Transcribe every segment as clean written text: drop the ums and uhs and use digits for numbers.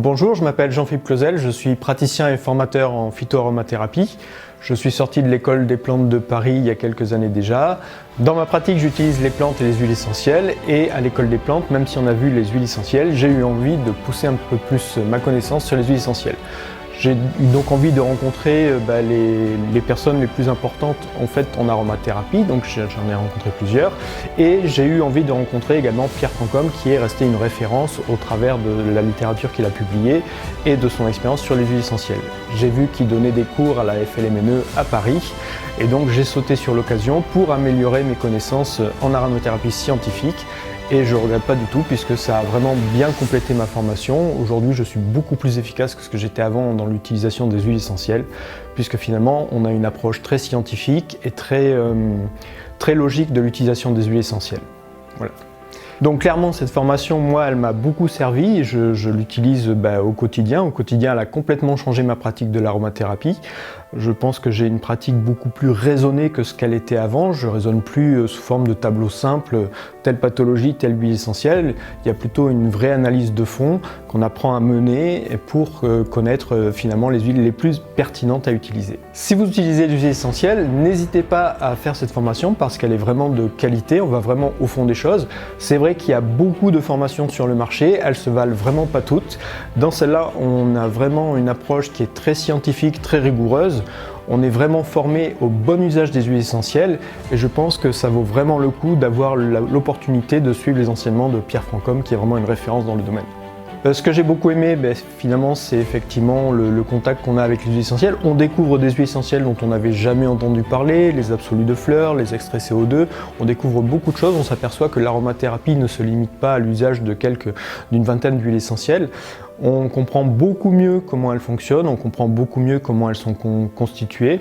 Bonjour, je m'appelle Jean-Philippe Clausel, je suis praticien et formateur en phytoaromathérapie. Je suis sorti de l'école des plantes de Paris il y a quelques années déjà. Dans ma pratique, j'utilise les plantes et les huiles essentielles et à l'école des plantes, même si on a vu les huiles essentielles, j'ai eu envie de pousser un peu plus ma connaissance sur les huiles essentielles. J'ai eu donc envie de rencontrer les personnes les plus importantes en fait en aromathérapie, donc j'en ai rencontré plusieurs, et j'ai eu envie de rencontrer également Pierre Francom qui est resté une référence au travers de la littérature qu'il a publiée et de son expérience sur les huiles essentielles. J'ai vu qu'il donnait des cours à la FLMNE à Paris et donc j'ai sauté sur l'occasion pour améliorer mes connaissances en aromathérapie scientifique. Et je ne regrette pas du tout puisque ça a vraiment bien complété ma formation. Aujourd'hui, je suis beaucoup plus efficace que ce que j'étais avant dans l'utilisation des huiles essentielles puisque finalement, on a une approche très scientifique et très logique de l'utilisation des huiles essentielles. Voilà. Donc clairement, cette formation, moi, elle m'a beaucoup servi. Je l'utilise au quotidien. Au quotidien, elle a complètement changé ma pratique de l'aromathérapie. Je pense que j'ai une pratique beaucoup plus raisonnée que ce qu'elle était avant. Je ne raisonne plus sous forme de tableau simple, telle pathologie, telle huile essentielle. Il y a plutôt une vraie analyse de fond qu'on apprend à mener pour connaître finalement les huiles les plus pertinentes à utiliser. Si vous utilisez des huiles essentielles, n'hésitez pas à faire cette formation parce qu'elle est vraiment de qualité. On va vraiment au fond des choses. C'est vrai qu'il y a beaucoup de formations sur le marché, elles se valent vraiment pas toutes. Dans celle-là, on a vraiment une approche qui est très scientifique, très rigoureuse. On est vraiment formé au bon usage des huiles essentielles et je pense que ça vaut vraiment le coup d'avoir l'opportunité de suivre les enseignements de Pierre Francom qui est vraiment une référence dans le domaine. Ce que j'ai beaucoup aimé, finalement, c'est effectivement le contact qu'on a avec les huiles essentielles. On découvre des huiles essentielles dont on n'avait jamais entendu parler, les absolus de fleurs, les extraits CO2. On découvre beaucoup de choses. On s'aperçoit que l'aromathérapie ne se limite pas à l'usage d'une vingtaine d'huiles essentielles. On comprend beaucoup mieux comment elles fonctionnent, on comprend beaucoup mieux comment elles sont constituées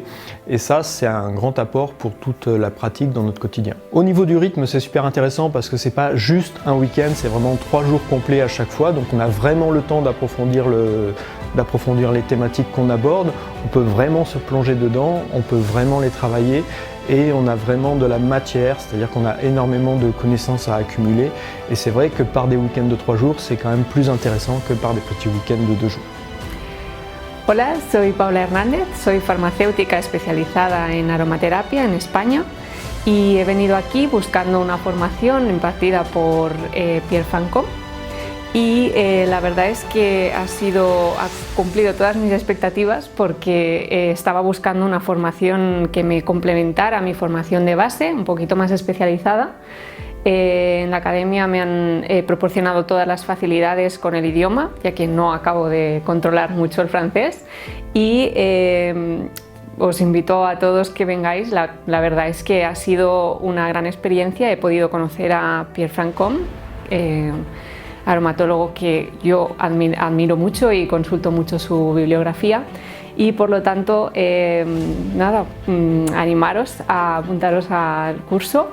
et ça c'est un grand apport pour toute la pratique dans notre quotidien. Au niveau du rythme, c'est super intéressant parce que c'est pas juste un week-end, c'est vraiment 3 jours complets à chaque fois, donc on a vraiment le temps d'approfondir les thématiques qu'on aborde, on peut vraiment se plonger dedans, on peut vraiment les travailler et on a vraiment de la matière, c'est-à-dire qu'on a énormément de connaissances à accumuler et c'est vrai que par des week-ends de 3 jours, c'est quand même plus intéressant que par des petits week-ends de 2 jours. Hola, soy Paula Hernández, soy farmacéutica especializada en aromaterapia en España y he venido aquí buscando una formación impartida por Pierre Francom. Y la verdad es que ha cumplido todas mis expectativas porque estaba buscando una formación que me complementara a mi formación de base, un poquito más especializada. En la academia me han proporcionado todas las facilidades con el idioma, ya que no acabo de controlar mucho el francés. Y os invito a todos que vengáis, la verdad es que ha sido una gran experiencia, he podido conocer a Pierre Francom, aromatólogo que yo admiro mucho y consulto mucho su bibliografía y por lo tanto animaros a apuntaros al curso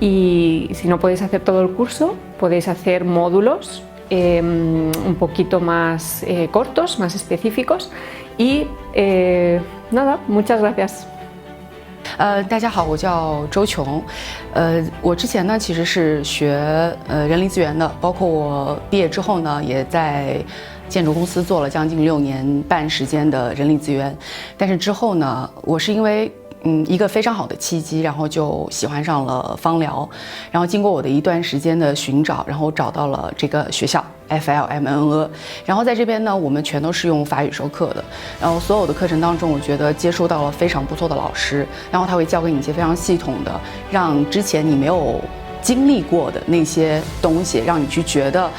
y si no podéis hacer todo el curso podéis hacer módulos un poquito más cortos, más específicos y muchas gracias. 大家好，我叫周琼。我之前呢其实是学人力资源的，包括我毕业之后呢，也在建筑公司做了将近6年半时间的人力资源。但是之后呢，我是因为一个非常好的契机，然后就喜欢上了芳疗，然后经过我的一段时间的寻找，然后找到了这个学校 FLMNE， 然后在这边呢，我们全都是用法语授课的，然后所有的课程当中，我觉得接触到了非常不错的老师，然后他会教给你一些非常系统的，让之前你没有经历过的那些东西，让你去觉得，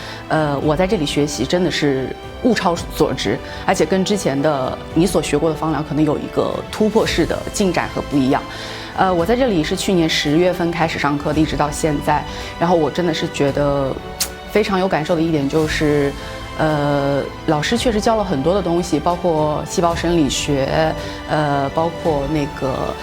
我在这里学习真的是物超所值，而且跟之前的你所学过的芳疗可能有一个突破式的进展和不一样。我在这里是去年10月份开始上课的，一直到现在，然后我真的是觉得非常有感受的一点就是，老师确实教了很多的东西，包括细胞生理学，包括那个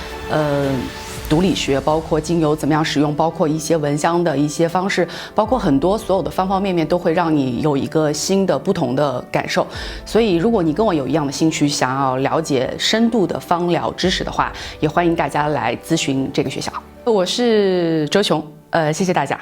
毒理学，包括精油怎么样使用，包括一些闻香的一些方式，包括很多所有的方方面面都会让你有一个新的不同的感受。所以如果你跟我有一样的兴趣，想要了解深度的芳疗知识的话，也欢迎大家来咨询这个学校。我是周琼，谢谢大家。